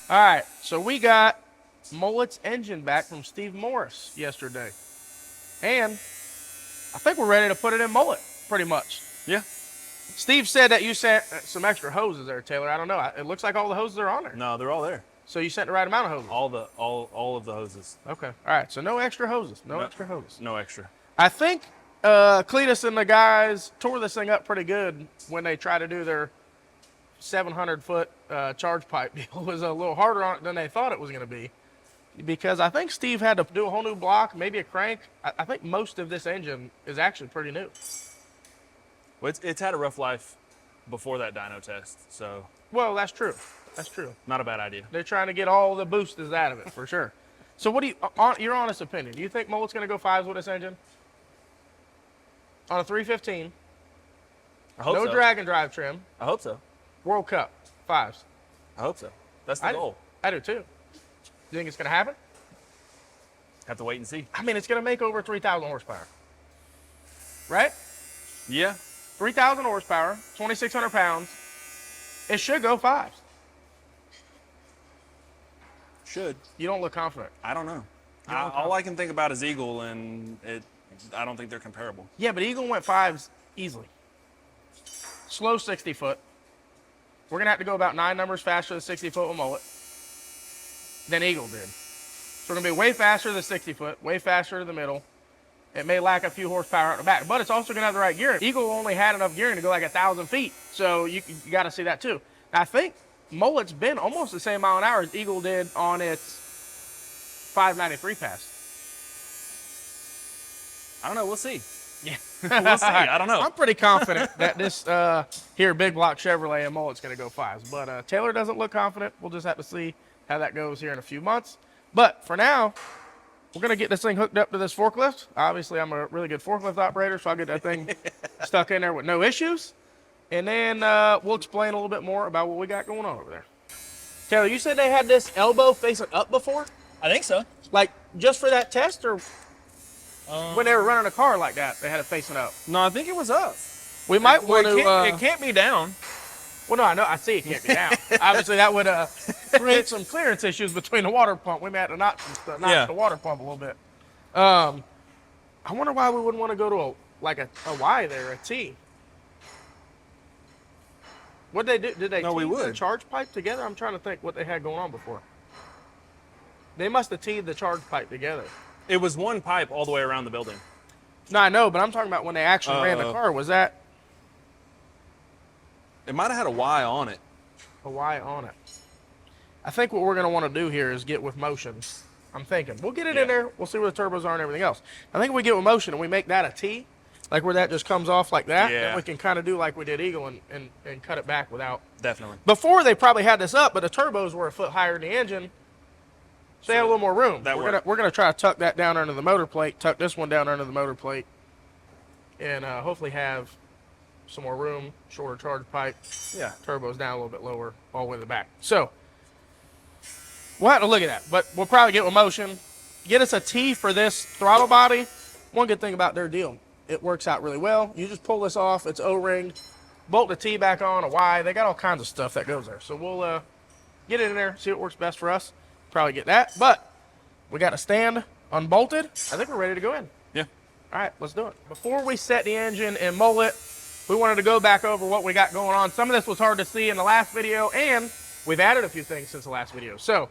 All right, so we got Mullet's engine back from Steve Morris yesterday. And I think we're ready to put it in Mullet, pretty much. Yeah. Steve said that you sent some extra hoses there, Taylor. I don't know. It looks like all the hoses are on there. No, they're all there. So you sent the right amount of hoses? All of the hoses. Okay. All right, so no extra hoses. No extra hoses. No extra. I think Cletus and the guys tore this thing up pretty good when they tried to do their 700-foot charge pipe deal. It was a little harder on it than they thought it was going to be, because I think Steve had to do a whole new block, maybe a crank. I think most of this engine is actually pretty new. Well, it's had a rough life before that dyno test, so. Well, that's true. That's true. Not a bad idea. They're trying to get all the boosters out of it, for sure. So what do you, your honest opinion, do you think Mullet's going to go 5s with this engine? On a 315. I hope so. No drag and drive trim. I hope so. World Cup, 5s. I hope so. That's the goal. I do too. You think it's going to happen? Have to wait and see. I mean, it's going to make over 3,000 horsepower. Right? Yeah. 3,000 horsepower, 2,600 pounds. It should go 5s. Should. You don't look confident. I don't know. All I can think about is Eagle, and I don't think they're comparable. Yeah, but Eagle went 5s easily. Slow 60 foot. We're going to have to go about 9 numbers faster than 60 foot with Mullet than Eagle did. So we're going to be way faster than 60 foot, way faster to the middle. It may lack a few horsepower at the back, but it's also going to have the right gearing. Eagle only had enough gearing to go like 1,000 feet, so you got to see that too. Now, I think Mullet's been almost the same mile an hour as Eagle did on its 593 pass. I don't know. We'll see. Yeah. We'll see. I don't know. I'm pretty confident that this here big block Chevrolet and Mullet's going to go 5s, but Taylor doesn't look confident. We'll just have to see how that goes here in a few months. But for now, we're going to get this thing hooked up to this forklift. Obviously, I'm a really good forklift operator, so I'll get that thing stuck in there with no issues. And then we'll explain a little bit more about what we got going on over there. Taylor, you said they had this elbow facing up before? I think so. Like, just for that test, or when they were running a car like that, they had it facing up? No, I think it was up. We might want to... it can't be down. Well, no, I know. I see it can't be down. Obviously, that would create some clearance issues between the water pump. We may have to notch the water pump a little bit. I wonder why we wouldn't want to go to a Y there, a T. What did they do? Did they teed the charge pipe together? I'm trying to think what they had going on before. They must have teed the charge pipe together. It was one pipe all the way around the building. No, I know, but I'm talking about when they actually ran the car. Was that... It might have had a Y on it. A Y on it. I think what we're going to want to do here is get with motion. I'm thinking. We'll get it in there. We'll see where the turbos are and everything else. I think if we get with motion and we make that a T, like where that just comes off like that, then we can kind of do like we did Eagle and cut it back without... Definitely. Before, they probably had this up, but the turbos were a foot higher than the engine, so they had a little more room. We're gonna try to tuck that down under the motor plate, tuck this one down under the motor plate, and hopefully have some more room, shorter charge pipe. Yeah. Turbos down a little bit lower, all the way to the back. So we'll have to look at that, but we'll probably get with motion. Get us a T for this throttle body. One good thing about their deal, it works out really well. You just pull this off, it's O-ringed, bolt the T back on, a Y. They got all kinds of stuff that goes there. So we'll get it in there, see what works best for us. Probably get that, but we got a stand unbolted. I think we're ready to go in. Yeah. All right, let's do it. Before we set the engine in Mullet, we wanted to go back over what we got going on. Some of this was hard to see in the last video, and we've added a few things since the last video. So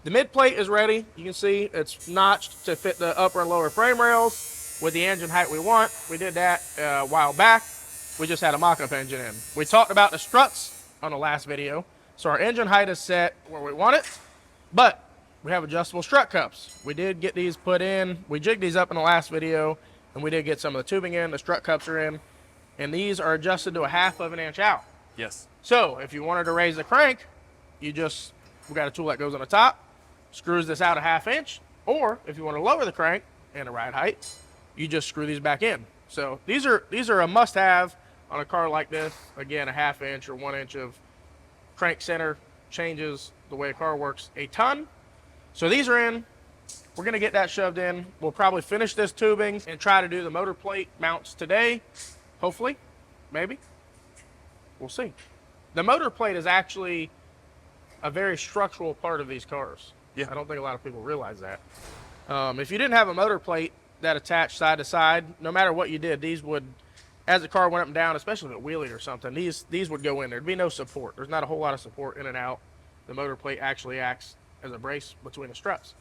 the mid plate is ready. You can see it's notched to fit the upper and lower frame rails with the engine height we want. We did that a while back. We just had a mock-up engine in. We talked about the struts on the last video. So our engine height is set where we want it, but we have adjustable strut cups. We did get these put in. We jigged these up in the last video, and we did get some of the tubing in. The strut cups are in. And these are adjusted to 1/2 inch out. Yes. So if you wanted to raise the crank, we got a tool that goes on the top, screws this out 1/2 inch, or if you want to lower the crank and the ride height, you just screw these back in. So these are a must-have on a car like this. Again, 1/2 inch or 1 inch of crank center changes the way a car works a ton. So these are in. We're going to get that shoved in. We'll probably finish this tubing and try to do the motor plate mounts today. Hopefully, maybe. We'll see. The motor plate is actually a very structural part of these cars. Yeah. I don't think a lot of people realize that. If you didn't have a motor plate that attached side to side, no matter what you did, these would, as the car went up and down, especially if it wheelied or something, these would go in. There'd be no support. There's not a whole lot of support in and out. The motor plate actually acts as a brace between the struts,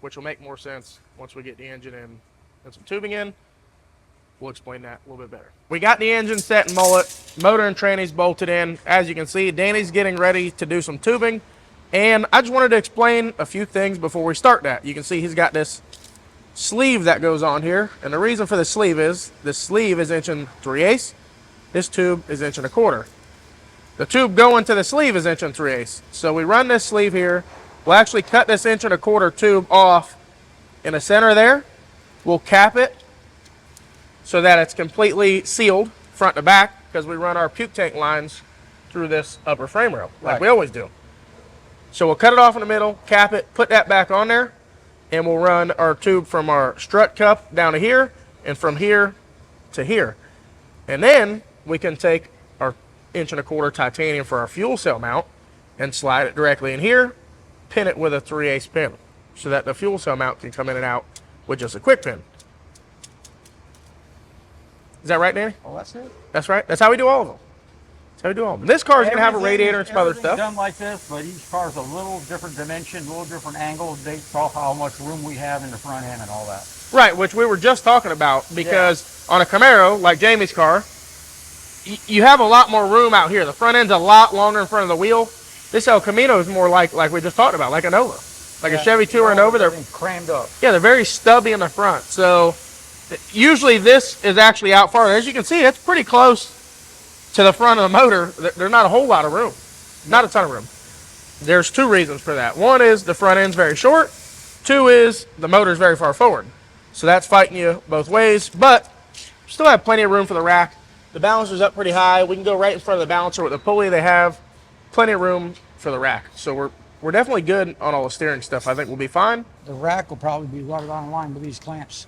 which will make more sense once we get the engine in and some tubing in. We'll explain that a little bit better. We got the engine set in Mullet, motor and trannies bolted in. As you can see, Danny's getting ready to do some tubing. And I just wanted to explain a few things before we start that. You can see he's got this sleeve that goes on here. And the reason for the sleeve is, this sleeve is 1 3/8. This tube is 1 1/4. The tube going to the sleeve is 1 3/8. So we run this sleeve here. We'll actually cut this 1 1/4 tube off in the center there. We'll cap it so that it's completely sealed front to back, because we run our puke tank lines through this upper frame rail like we always do. So we'll cut it off in the middle, cap it, put that back on there, and we'll run our tube from our strut cup down to here and from here to here. And then we can take our 1 1/4 titanium for our fuel cell mount and slide it directly in here, pin it with a 3/8 pin so that the fuel cell mount can come in and out with just a quick pin. Is that right, Danny? Oh, that's it. That's right. That's how we do all of them. That's how we do all of them. This car is going to have a radiator and some other stuff. Done like this, but each car's a little different dimension, a little different angle based off how much room we have in the front end and all that. Right, which we were just talking about, because on a Camaro, like Jamie's car, you have a lot more room out here. The front end's a lot longer in front of the wheel. This El Camino is more like we just talked about, like a Nova. Like a Chevy Tourer and Nova. They're crammed up. Yeah, they're very stubby in the front. So usually this is actually out farther. As you can see, it's pretty close to the front of the motor. There's not a whole lot of room. Not a ton of room. There's two reasons for that. One is the front end's very short. Two is the motor's very far forward. So that's fighting you both ways, but still have plenty of room for the rack. The balancer's up pretty high. We can go right in front of the balancer with the pulley they have. Plenty of room for the rack. So we're definitely good on all the steering stuff. I think we'll be fine. The rack will probably be right on line with these clamps.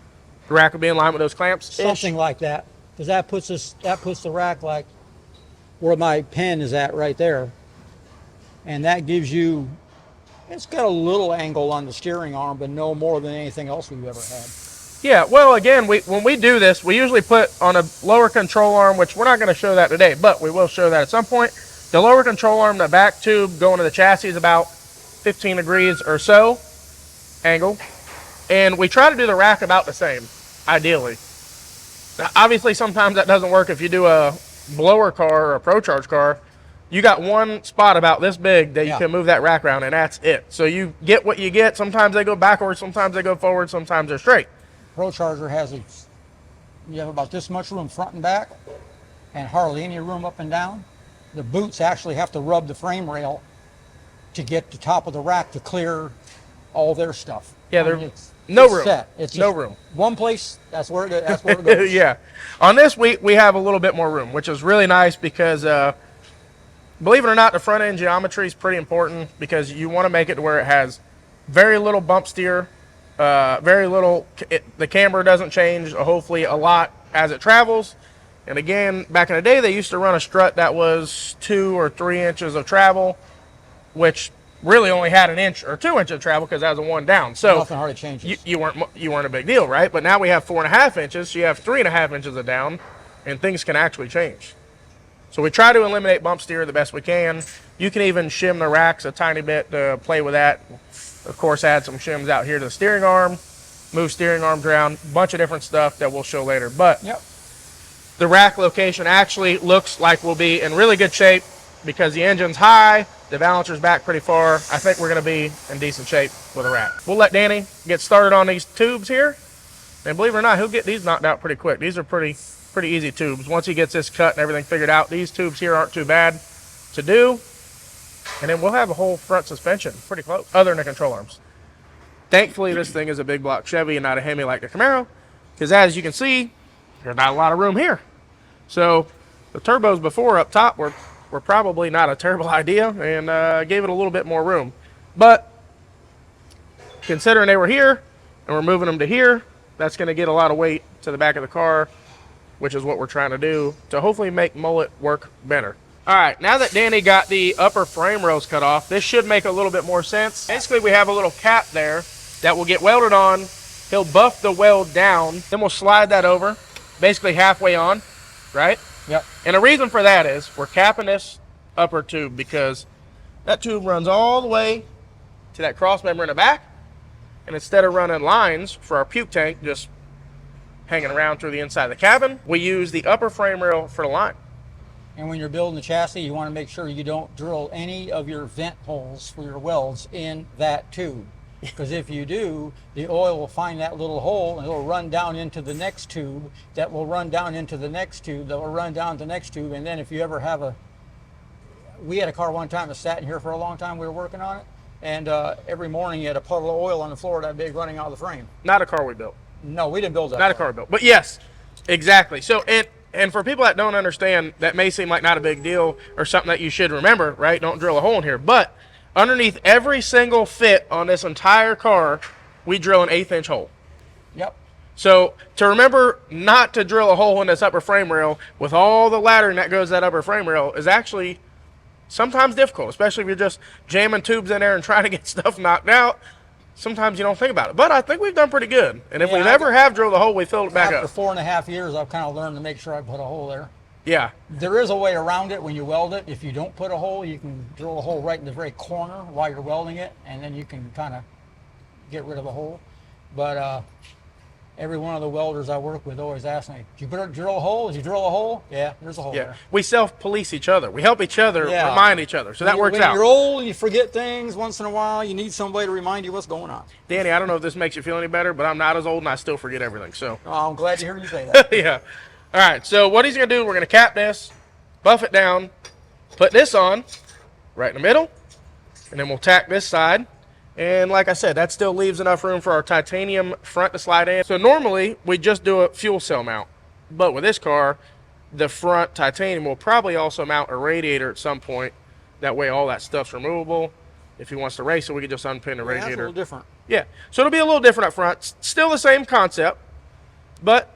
The rack will be in line with those clamps? Something like that. Because that puts the rack like where my pen is at right there. And that gives you, it's got a little angle on the steering arm, but no more than anything else we've ever had. Yeah, well, again, when we do this, we usually put on a lower control arm, which we're not going to show that today, but we will show that at some point. The lower control arm, the back tube going to the chassis is about 15 degrees or so angle. And we try to do the rack about the same, ideally. Now, obviously, sometimes that doesn't work. If you do a blower car or a Pro Charge car, you got one spot about this big that you can move that rack around, and that's it. So you get what you get. Sometimes they go backwards, sometimes they go forward, sometimes they're straight. Pro Charger has you have about this much room front and back, and hardly any room up and down. The boots actually have to rub the frame rail to get the top of the rack to clear all their stuff. Yeah, there's no room. It's no room. One place, that's where it goes. Yeah. On this, we have a little bit more room, which is really nice because, believe it or not, the front end geometry is pretty important because you want to make it to where it has very little bump steer, very little, the camber doesn't change, hopefully a lot as it travels. And again, back in the day, they used to run a strut that was 2 or 3 inches of travel, which really only had 1 inch or 2 inches of travel because that was a one down. So nothing hardly changes. You weren't a big deal, right? But now we have 4.5 inches, so you have 3.5 inches of down, and things can actually change. So we try to eliminate bump steer the best we can. You can even shim the racks a tiny bit to play with that. Of course, add some shims out here to the steering arm, move steering arms around, bunch of different stuff that we'll show later. But the rack location actually looks like we'll be in really good shape because the engine's high, the balancer's back pretty far. I think we're going to be in decent shape with a rack. We'll let Danny get started on these tubes here. And believe it or not, he'll get these knocked out pretty quick. These are pretty easy tubes. Once he gets this cut and everything figured out, these tubes here aren't too bad to do. And then we'll have a whole front suspension pretty close, other than the control arms. Thankfully, this thing is a big block Chevy and not a Hemi like the Camaro, because as you can see, there's not a lot of room here. So the turbos before up top were probably not a terrible idea and gave it a little bit more room. But considering they were here and we're moving them to here, that's going to get a lot of weight to the back of the car, which is what we're trying to do to hopefully make Mullet work better. All right, now that Danny got the upper frame rails cut off, this should make a little bit more sense. Basically, we have a little cap there that will get welded on. He'll buff the weld down, then we'll slide that over, basically halfway on, right? Yep. And the reason for that is we're capping this upper tube because that tube runs all the way to that cross member in the back. And instead of running lines for our puke tank just hanging around through the inside of the cabin, we use the upper frame rail for the line. And when you're building the chassis, you want to make sure you don't drill any of your vent holes for your welds in that tube. Because if you do, the oil will find that little hole and it'll run down into the next tube, that will run down into the next tube, that will run down to the next tube. And then if you ever have we had a car one time that sat in here for a long time, we were working on it. And every morning you had a puddle of oil on the floor that big running out of the frame. Not a car we built. No, we didn't build that. Not a car we built. But yes, exactly. So and for people that don't understand, that may seem like not a big deal or something that you should remember, right? Don't drill a hole in here. But underneath every single fit on this entire car, we drill an 1/8 inch hole. Yep. So to remember not to drill a hole in this upper frame rail with all the laddering that goes to that upper frame rail is actually sometimes difficult, especially if you're just jamming tubes in there and trying to get stuff knocked out. Sometimes you don't think about it. But I think we've done pretty good. And if we never have drilled a hole, we filled it back up. After 4.5 years, I've kind of learned to make sure I put a hole there. Yeah. There is a way around it when you weld it. If you don't put a hole, you can drill a hole right in the very corner while you're welding it, and then you can kind of get rid of the hole. But every one of the welders I work with always asks me, "Did you drill a hole? Did you drill a hole?" Yeah, there's a hole there. We self-police each other. We help each other remind each other. So that works out. When you're old and you forget things once in a while, you need somebody to remind you what's going on. Danny, I don't know if this makes you feel any better, but I'm not as old and I still forget everything. So I'm glad to hear you say that. yeah. All right, so what he's going to do, we're going to cap this, buff it down, put this on right in the middle, and then we'll tack this side. And like I said, that still leaves enough room for our titanium front to slide in. So normally we just do a fuel cell mount, but with this car, the front titanium will probably also mount a radiator at some point. That way all that stuff's removable. If he wants to race it, we can just unpin the radiator. That's a little different. Yeah, so it'll be a little different up front. Still the same concept, but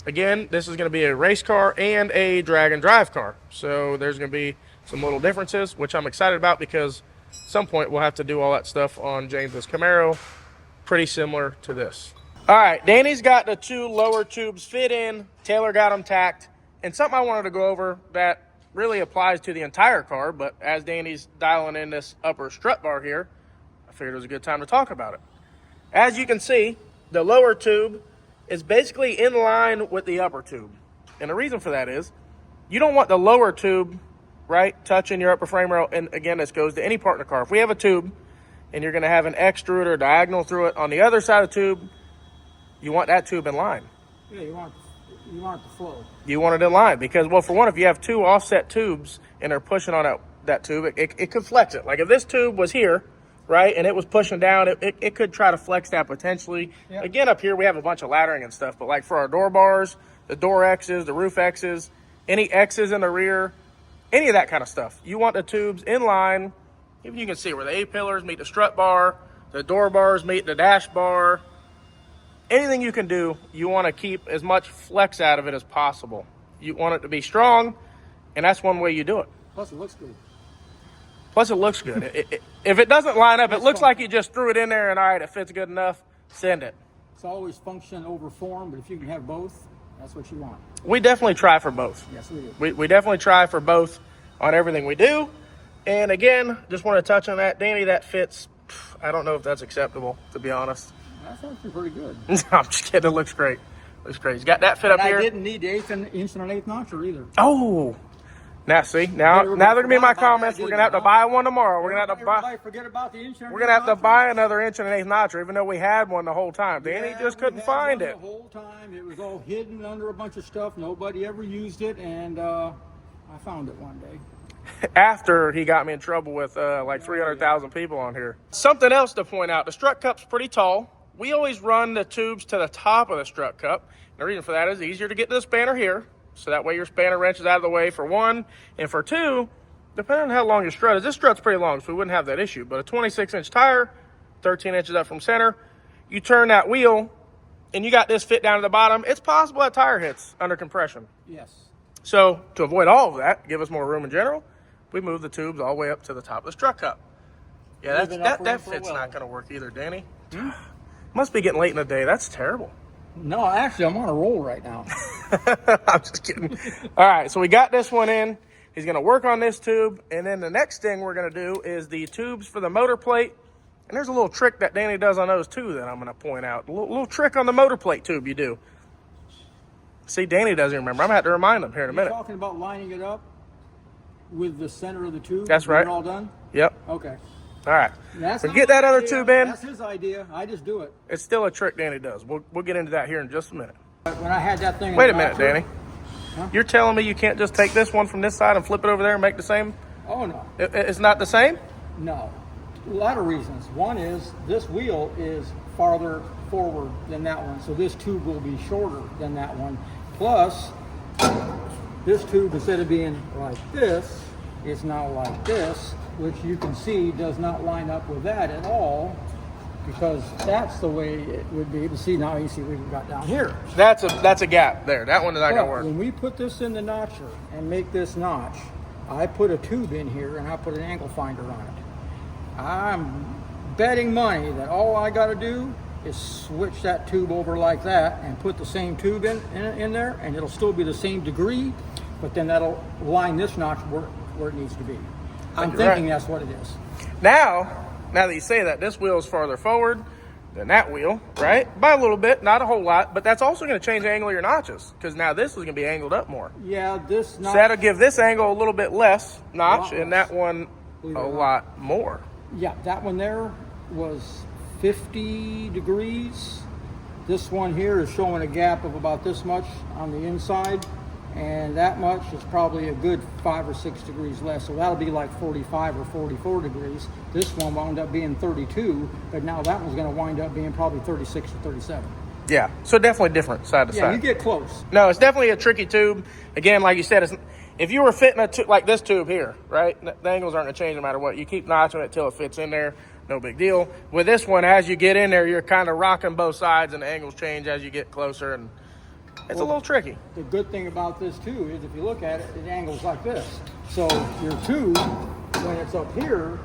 again, this is going to be a race car and a drag and drive car. So there's going to be some little differences, which I'm excited about because at some point we'll have to do all that stuff on James's Camaro, pretty similar to this. All right, Danny's got the 2 lower tubes fit in. Taylor got them tacked. And something I wanted to go over that really applies to the entire car, but as Danny's dialing in this upper strut bar here, I figured it was a good time to talk about it. As you can see, the lower tube is basically in line with the upper tube. And the reason for that is you don't want the lower tube, right, touching your upper frame rail. And again, this goes to any part in the car. If we have a tube and you're going to have an extruder diagonal through it on the other side of the tube, you want that tube in line. Yeah, you want it to flow. You want it in line because, well, for one, if you have 2 offset tubes and they're pushing on that tube, it could flex it. Like if this tube was here, right, and it was pushing down, it could try to flex that potentially. Yep. Again, up here we have a bunch of laddering and stuff, but like for our door bars, the door X's, the roof X's, any X's in the rear, any of that kind of stuff, you want the tubes in line. Even you can see where the A-pillars meet the strut bar, the door bars meet the dash bar. Anything you can do, you want to keep as much flex out of it as possible. You want it to be strong, and that's one way you do it. Plus, it looks good. If it doesn't line up, it looks like you just threw it in there and, all right, it fits good enough, send it. It's always function over form, but if you can have both, that's what you want. We definitely try for both. Yes, we do. We definitely try for both on everything we do. And again, just want to touch on that. Danny, that fits. I don't know if that's acceptable, to be honest. That's actually pretty good. No, I'm just kidding. It looks great. Looks great. He's got that fit up here. I didn't need the 1/8 inch and an 1/8 notcher either. Oh. Now see, now they're gonna be my comments. We're gonna have to buy one tomorrow. We're gonna have to buy. Forget about the inch. We're gonna have to buy another 1 1/8 notcher, even though we had one the whole time. Danny just couldn't find it. The whole time it was all hidden under a bunch of stuff. Nobody ever used it, and I found it one day. After he got me in trouble with like 300,000 people on here. Something else to point out: the strut cup's pretty tall. We always run the tubes to the top of the strut cup. And the reason for that is easier to get to the spanner here. So that way your spanner wrench is out of the way for one. And for two, depending on how long your strut is, this strut's pretty long, so we wouldn't have that issue. But a 26-inch tire, 13 inches up from center, you turn that wheel, and you got this fit down to the bottom. It's possible that tire hits under compression. Yes. So to avoid all of that, give us more room in general, we move the tubes all the way up to the top of this truck cup. Yeah, that fit's not going to work either, Danny. Must be getting late in the day. That's terrible. No, actually, I'm on a roll right now. I'm just kidding. All right, so we got this one in. He's going to work on this tube, and then the next thing we're going to do is the tubes for the motor plate. And there's a little trick that Danny does on those too that I'm going to point out. A little trick on the motor plate tube you do. See, Danny doesn't remember. I'm going to have to remind him here in a minute. You're talking about lining it up with the center of the tube? That's right. When you're all done? Yep. Okay. All right. That's So get that other tube in. That's his idea. I just do it. It's still a trick Danny does. We'll get into that here in just a minute. When I had that thing. Wait a minute, Danny. Huh? You're telling me you can't just take this one from this side and flip it over there and make the same? Oh, no. It's not the same? No. A lot of reasons. One is this wheel is farther forward than that one, so this tube will be shorter than that one. Plus, this tube, instead of being like this, it's now like this, which you can see does not line up with that at all, because that's the way it would be. To see now, you see what we've got down here. That's a gap there. That one is not going to work. When we put this in the notcher and make this notch, I put a tube in here and I put an angle finder on it. I'm betting money that all I got to do is switch that tube over like that and put the same tube in there, and it'll still be the same degree, but then that'll line this notch where it needs to be. I'm thinking that's what it is. Now that you say that, this wheel is farther forward than that wheel, right? By a little bit, not a whole lot, but that's also going to change the angle of your notches, because now this is going to be angled up more. Yeah, this notch. So that'll give this angle a little bit less notch, and that one a lot more. Yeah, that one there was 50 degrees. This one here is showing a gap of about this much on the inside, and that much is probably a good 5 or 6 degrees less. So that'll be like 45 or 44 degrees. This one wound up being 32, but now that one's going to wind up being probably 36 or 37. Yeah, so definitely different side to side. Yeah, you get close. No, it's definitely a tricky tube. Again, like you said, if you were fitting a tube like this tube here, right, the angles aren't going to change no matter what. You keep notching it till it fits in there. No big deal. With this one, as you get in there, you're kind of rocking both sides, and the angles change as you get closer, and it's a little tricky. The good thing about this too is if you look at it, it angles like this. So your tube, when it's up here,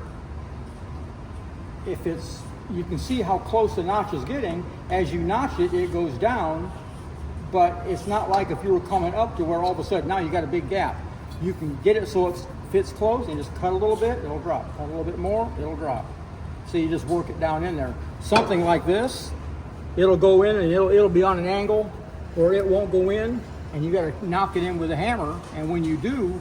you can see how close the notch is getting. As you notch it, it goes down, but it's not like if you were coming up to where all of a sudden now you got a big gap. You can get it so it fits close and just cut a little bit, it'll drop. Cut a little bit more, it'll drop. So you just work it down in there. Something like this, it'll go in and it'll be on an angle, or it won't go in, and you got to knock it in with a hammer. And when you do,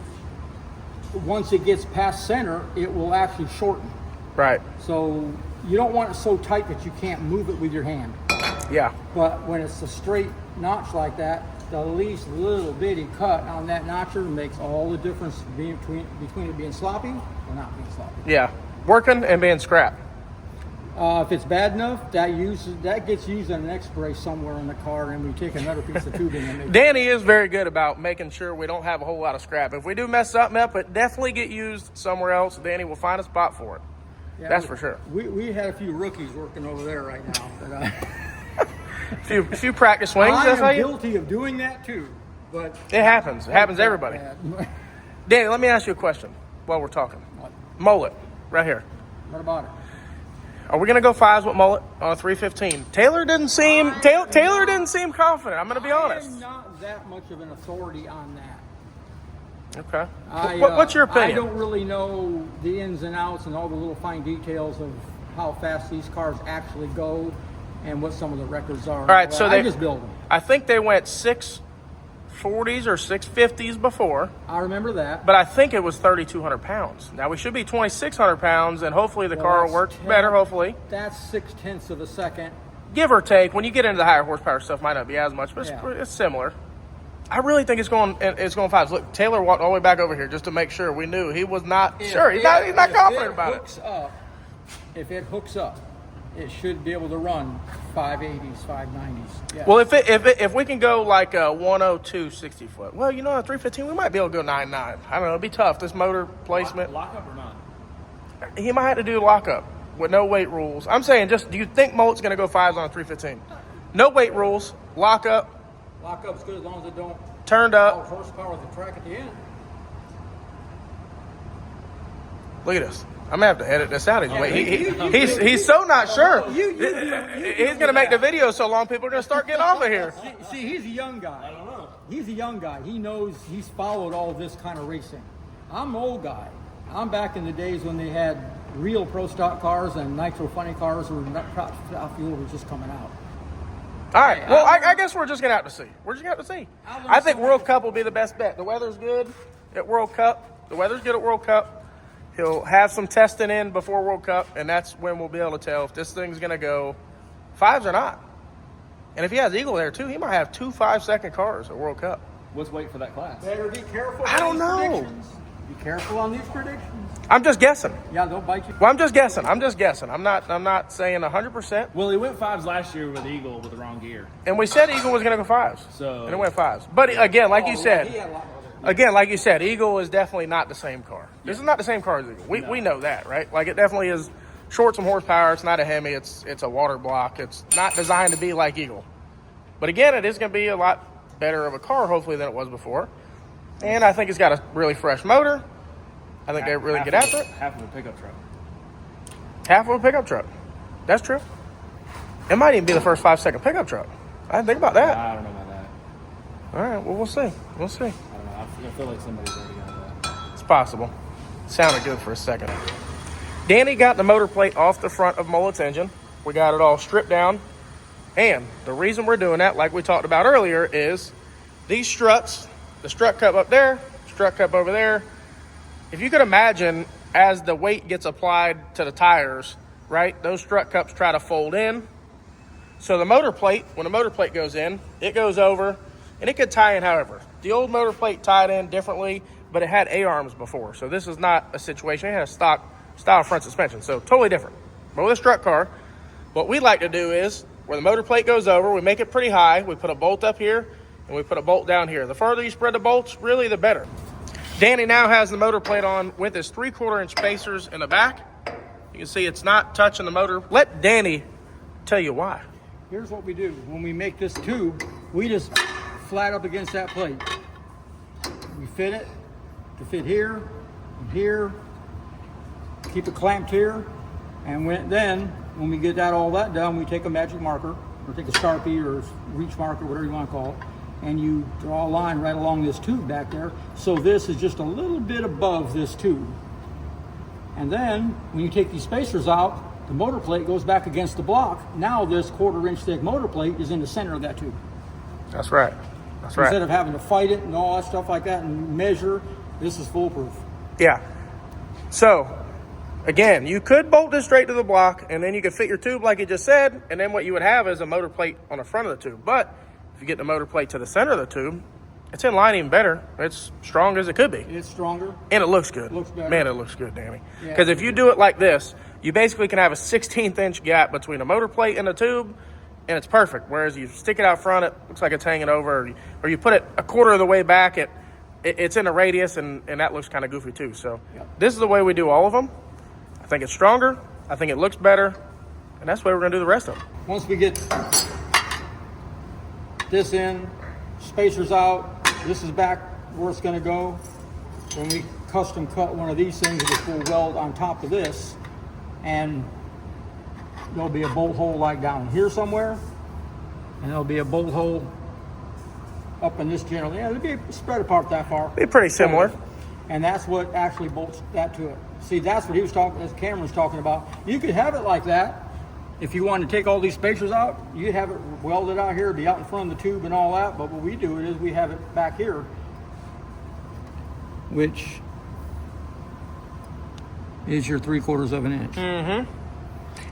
once it gets past center, it will actually shorten. Right. So you don't want it so tight that you can't move it with your hand. Yeah. But when it's a straight notch like that, the least little bitty cut on that notcher makes all the difference between it being sloppy or not being sloppy. Yeah. Working and being scrapped. If it's bad enough, that gets used on an X-ray somewhere in the car, and we take another piece of tubing and make Danny is very good about making sure we don't have a whole lot of scrap. If we do mess something up, it definitely get used somewhere else. Danny will find a spot for it. Yeah, that's for sure. We had a few rookies working over there right now. But, a few practice swings. I am guilty of doing that too, but it happens. It happens to everybody. Danny, let me ask you a question while we're talking. What? Mullet, right here. What about it? Are we gonna go fives with Mullet on a 315? Taylor didn't seem confident. I'm gonna be honest. I'm not that much of an authority on that. Okay. What's your opinion? I don't really know the ins and outs and all the little fine details of how fast these cars actually go and what some of the records are. All right, so I just build them. I think they went 640s or 650s before. I remember that. But I think it was 3,200 pounds. Now we should be 2,600 pounds, and hopefully the car will work better. Hopefully. That's 0.6 of a second. Give or take. When you get into the higher horsepower stuff, might not be as much, but it's similar. I really think it's going fives. Look, Taylor walked all the way back over here just to make sure. We knew he was not sure. He's not confident about it. If it hooks up, it should be able to run 580s, 590s. Yeah. Well, if we can go like a 102 60 foot, well, you know, a 315, we might be able to go 99. I don't know. It'd be tough. This motor placement. Lockup or not? He might have to do lockup with no weight rules. I'm saying, do you think Mullet's going to go fives on a 315? No weight rules. Lockup. Lockup's good as long as it don't turned up. Horsepower of the track at the end. Look at this. I'm gonna have to edit this out. He's so not sure. He's gonna make the video so long people are gonna start getting off of here. See, he's a young guy. I don't know. He's a young guy. He knows, he's followed all this kind of racing. I'm an old guy. I'm back in the days when they had real pro stock cars and nitro funny cars where top fuel was just coming out. All right. Well, I guess we're just gonna have to see. We're just gonna have to see. I think World Cup will be the best bet. The weather's good at World Cup. The weather's good at World Cup. He'll have some testing in before World Cup, and that's when we'll be able to tell if this thing's gonna go 5s or not. And if he has Eagle there too, he might have 2 5-second cars at World Cup. Let's wait for that class. Better be careful. I don't know. Be careful on these predictions. I'm just guessing. Yeah, they'll bite you. Well, I'm just guessing. I'm not saying 100%. Well, he went 5s last year with Eagle with the wrong gear. And we said Eagle was gonna go 5s. So and it went 5s. But again, like you said. He had a lot more. Again, like you said, Eagle is definitely not the same car. This is not the same car as Eagle. We know that, right? Like, it definitely is short some horsepower. It's not a Hemi. It's a water block. It's not designed to be like Eagle. But again, it is going to be a lot better of a car, hopefully, than it was before. And I think it's got a really fresh motor. I think they really get after it. Half of a pickup truck. Half of a pickup truck. That's true. It might even be the first 5-second pickup truck. I didn't think about that. I don't know about that. All right, well, we'll see. We'll see. I don't know. I feel like somebody's already got that. It's possible. Sounded good for a second. Danny got the motor plate off the front of Mullet's engine. We got it all stripped down. And the reason we're doing that, like we talked about earlier, is these struts, the strut cup up there, strut cup over there. If you could imagine, as the weight gets applied to the tires, right, those strut cups try to fold in. So the motor plate, when the motor plate goes in, it goes over, and it could tie in however. The old motor plate tied in differently, but it had A-arms before. So this is not a situation. It had a stock style front suspension, so totally different. But with a strut car, what we like to do is, where the motor plate goes over, we make it pretty high. We put a bolt up here, and we put a bolt down here. The further you spread the bolts, really the better. Danny now has the motor plate on with his 3/4 inch spacers in the back. You can see it's not touching the motor. Let Danny tell you why. Here's what we do. When we make this tube, we just flat up against that plate. We fit it to fit here and here. Keep it clamped here. And when we get all that done, we take a magic marker, or take a Sharpie or reach marker, whatever you want to call it, and you draw a line right along this tube back there. So this is just a little bit above this tube. And then when you take these spacers out, the motor plate goes back against the block. Now this 1/4 inch thick motor plate is in the center of that tube. That's right. That's right. Instead of having to fight it and all that stuff like that and measure, this is foolproof. Yeah. So, again, you could bolt this straight to the block, and then you could fit your tube like you just said, and then what you would have is a motor plate on the front of the tube. But if you get the motor plate to the center of the tube, it's in line even better. It's strong as it could be. It's stronger. And it looks good. Looks better. Man, it looks good, Danny. Yeah. Because if you do it like this, you basically can have a 16th inch gap between the motor plate and the tube, and it's perfect. Whereas you stick it out front, it looks like it's hanging over, or you put it a 1/4 of the way back, it's in a radius, and that looks kind of goofy too. So This is the way we do all of them. I think it's stronger. I think it looks better, and that's the way we're going to do the rest of them. Once we get this in, spacers out, this is back where it's going to go. Then we custom cut one of these things that will weld on top of this, and there'll be a bolt hole like down here somewhere, and there'll be a bolt hole up in this general. Yeah, it'll be spread apart that far. Be pretty similar. And that's what actually bolts that to it. See, that's what he was talking, as Cameron's talking about. You could have it like that. If you wanted to take all these spacers out, you'd have it welded out here, be out in front of the tube and all that. But what we do is we have it back here, which is your 3/4 of an inch. Mm-hmm.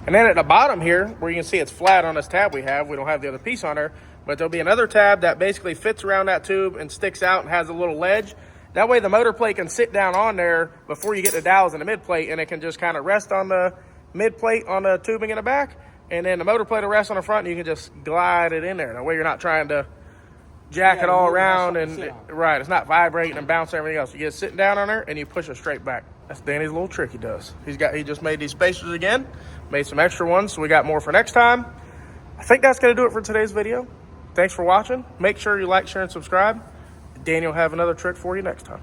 And then at the bottom here, where you can see it's flat on this tab we don't have the other piece on there, but there'll be another tab that basically fits around that tube and sticks out and has a little ledge. That way the motor plate can sit down on there before you get the dowels in the mid plate, and it can just kind of rest on the mid plate on the tubing in the back, and then the motor plate will rest on the front, and you can just glide it in there. That way you're not trying to jack it all around, and right, it's not vibrating and bouncing everything else. You get it sitting down on there, and you push it straight back. That's Danny's little trick he does. He just made these spacers again, made some extra ones, so we got more for next time. I think that's going to do it for today's video. Thanks for watching. Make sure you like, share, and subscribe. Daniel will have another trick for you next time.